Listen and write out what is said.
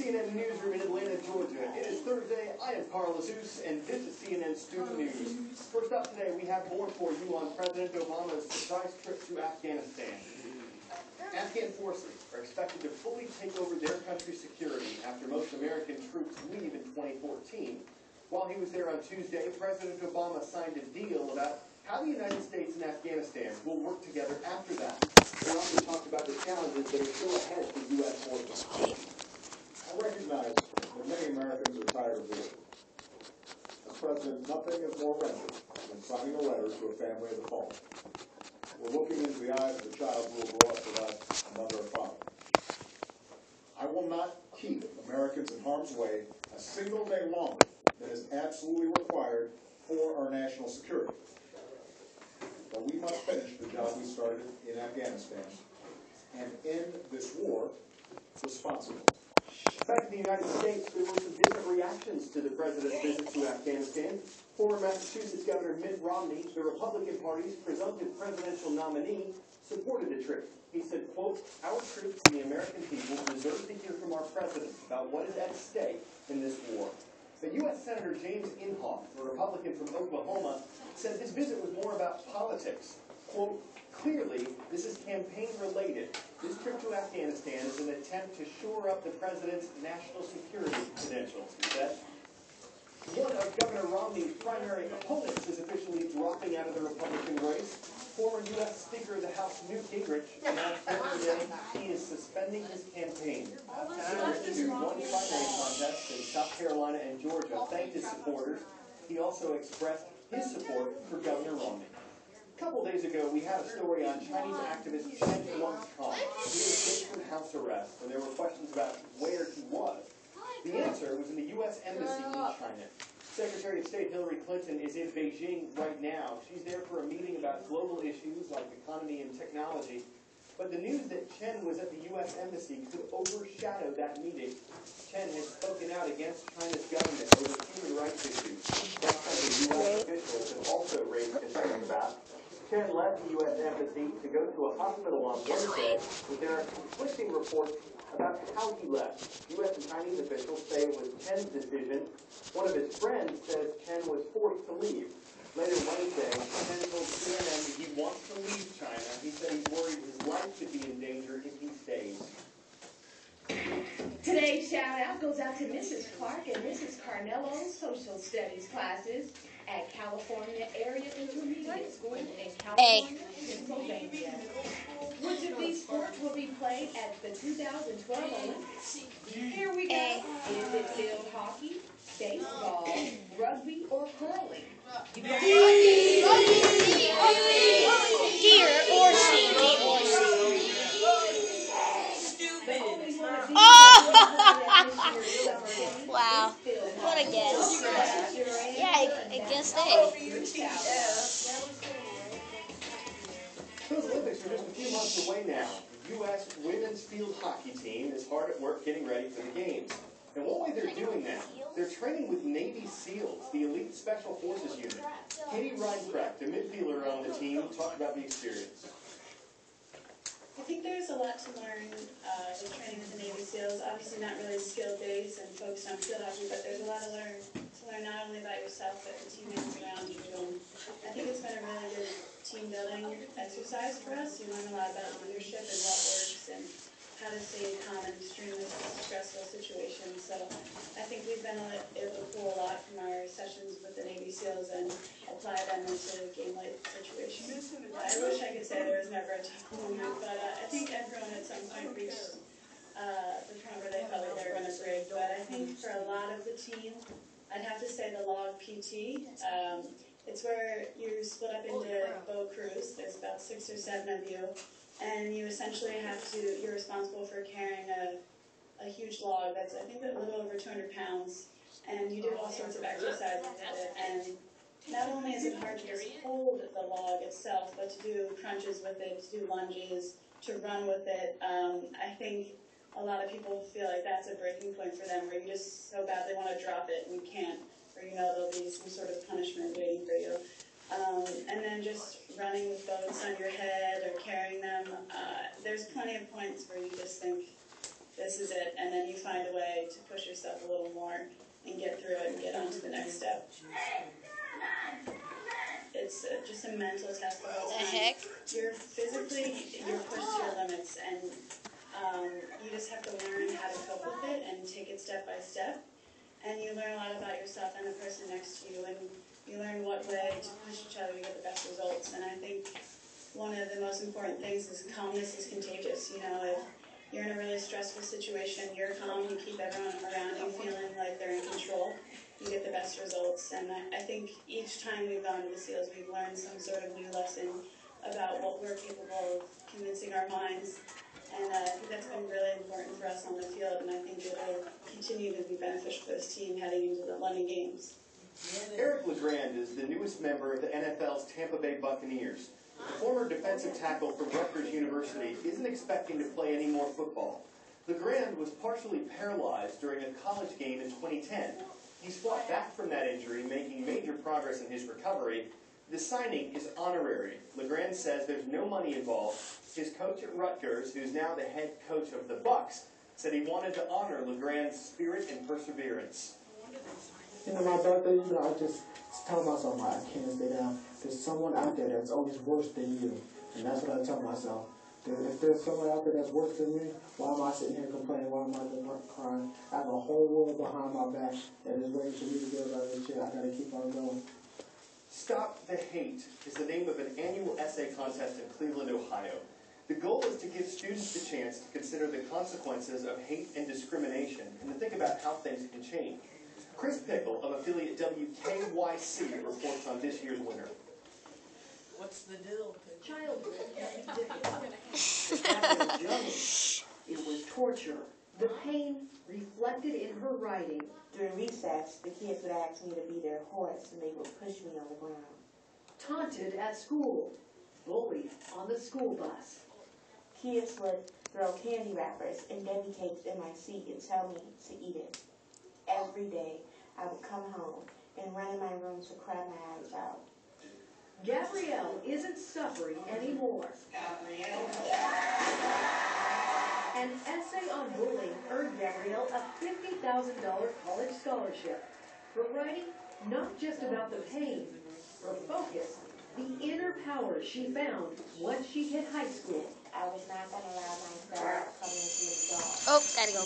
CNN newsroom in Atlanta, Georgia. It is Thursday. I am Carl Azus, and this is CNN Student News. First up today, we have more for you on President Obama's surprise trip to Afghanistan. Afghan forces are expected to fully take over their country's security after most American troops leave in 2014. While he was there on Tuesday, President Obama signed a deal about how the United States and Afghanistan will work together after that. He also talked about the challenges that are still ahead for U.S. forces. I recognize that many Americans are tired of war. As president, nothing is more wrenching than signing a letter to a family of the fallen. We're looking into the eyes of a child who will grow up without a mother or father. I will not keep Americans in harm's way a single day longer than is absolutely required for our national security. But we must finish the job we started in Afghanistan and end this war responsibly. Back in the United States, there were some different reactions to the president's visit to Afghanistan. Former Massachusetts Governor Mitt Romney, the Republican Party's presumptive presidential nominee, supported the trip. He said, quote, "Our troops and the American people deserve to hear from our president about what is at stake in this war." But U.S. Senator James Inhofe, a Republican from Oklahoma, said this visit was more about politics. Quote, "Clearly, this is campaign-related. This trip to Afghanistan is an attempt to shore up the president's national security credentials," he said. One of Governor Romney's primary opponents is officially dropping out of the Republican race. Former U.S. Speaker of the House Newt Gingrich announced yesterday he is suspending his campaign. Gingrich, who won primary contests in South Carolina and Georgia, thanked his supporters. He also expressed his support for Governor Romney. A couple days ago, we had a story on Chinese activist Chen Guangchang. He was placed in house arrest, and there were questions about where he was. The answer was in the U.S. Embassy in China. Secretary of State Hillary Clinton is in Beijing right now. She's there for a meeting about global issues like economy and technology. But the news that Chen was at the U.S. Embassy could overshadow that meeting. Chen has spoken out against China's government over human rights issues. That's something U.S. officials have also raised concerns about. Chen left the U.S. Embassy to go to a hospital on Wednesday, but there are conflicting reports about how he left. U.S. and Chinese officials say it was Chen's decision. One of his friends says Chen was forced to leave. Later Wednesday, Chen told CNN that he wants to leave China. He said he's worried his life could be in danger if he stays. Today's shout-out goes out to Mrs. Clark and Mrs. Carnello's social studies classes at California Area Intermediate School in California, Pennsylvania. Which of these sports will be played at the 2012 Olympics? Here we go. Is it field hockey, baseball, rugby, or curling? You got Wow, what a guess. Yeah, I guessed A. Those Olympics are just a few months away now. The U.S. women's field hockey team is hard at work getting ready for the games. And one way they're doing that, they're training with Navy SEALs, the elite Special Forces unit. Katie Reinprecht, the midfielder on the team, talked about the experience. I think there's a lot to learn in training with the Navy SEALs. Obviously not really skill-based and focused on field hockey, but there's a lot to learn not only about yourself, but the teammates around you. I think it's been a really good team-building exercise for us. You learn a lot about leadership and what works and how to stay calm in extremely stressful situations. So I think we've been able to pull a lot from our sessions with the Navy SEALs and apply them into game-like situations. I wish I could say there was never a tough moment, but I think everyone at some point reached the point where they felt like they were going to break. But I think for a lot of the team, I'd have to say the log PT. It's where you're split up into boat crews. There's about 6 or 7 of you. And you essentially you're responsible for carrying a huge log that's, I think, a little over 200 pounds. And you do all sorts of exercises with it. And not only is it hard to just hold the log itself, but to do crunches with it, to do lunges, to run with it. I think a lot of people feel like that's a breaking point for them, where you just so badly want to drop it and you can't, or you know there'll be some sort of punishment waiting for you. And then just running with boats on your head or carrying them. There's plenty of points where you just think, this is it, and then you find a way to push yourself a little more and get through it and get on to the next step. It's just a mental test the whole time. The heck? You're pushed to your limits, and you just have to learn how to cope with it and take it step by step. And you learn a lot about yourself and the person next to you, and you learn what way to push each other to get the best results. And I think one of the most important things is calmness is contagious. You know, if you're in a really stressful situation, you're calm, you keep everyone around you feeling like they're in control, you get the best results. And I think each time we've gone to the SEALs, we've learned some sort of new lesson about what we're capable of convincing our minds. And I think that's been really important for us on the field, and I think it will continue to be beneficial for this team heading into the London Games. Eric LeGrand is the newest member of the NFL's Tampa Bay Buccaneers. The former defensive tackle from Rutgers University isn't expecting to play any more football. LeGrand was partially paralyzed during a college game in 2010. He's fought back from that injury, making major progress in his recovery. The signing is honorary. LeGrand says there's no money involved. His coach at Rutgers, who's now the head coach of the Bucs, said he wanted to honor LeGrand's spirit and perseverance. You know, my birthday, I just tell myself, I can't stay down. There's someone out there that's always worse than you. And that's what I tell myself. If there's someone out there that's worse than me, why am I sitting here complaining? Why am I crying? I have a whole world behind my back that is waiting for me to get out of the chair. I got to keep on going. Stop the Hate is the name of an annual essay contest in Cleveland, Ohio. The goal is to give students the chance to consider the consequences of hate and discrimination and to think about how things can change. Chris Pickle of affiliate WKYC reports on this year's winner. What's the deal? Childhood can be difficult. After the jungle, it was torture. The pain reflected in her writing. During recess, the kids would ask me to be their horse, and they would push me on the ground. Taunted at school. Bullied on the school bus. Kids would throw candy wrappers and Debbie cakes in my seat and tell me to eat it. Every day, I would come home and run in my room to cry my eyes out. Gabrielle isn't suffering anymore. An essay on bullying earned Gabrielle a $50,000 college scholarship for writing not just about the pain, her focus, the inner power she found once she hit high school. I was not going to allow myself to come into the dark. Oh, gotta go.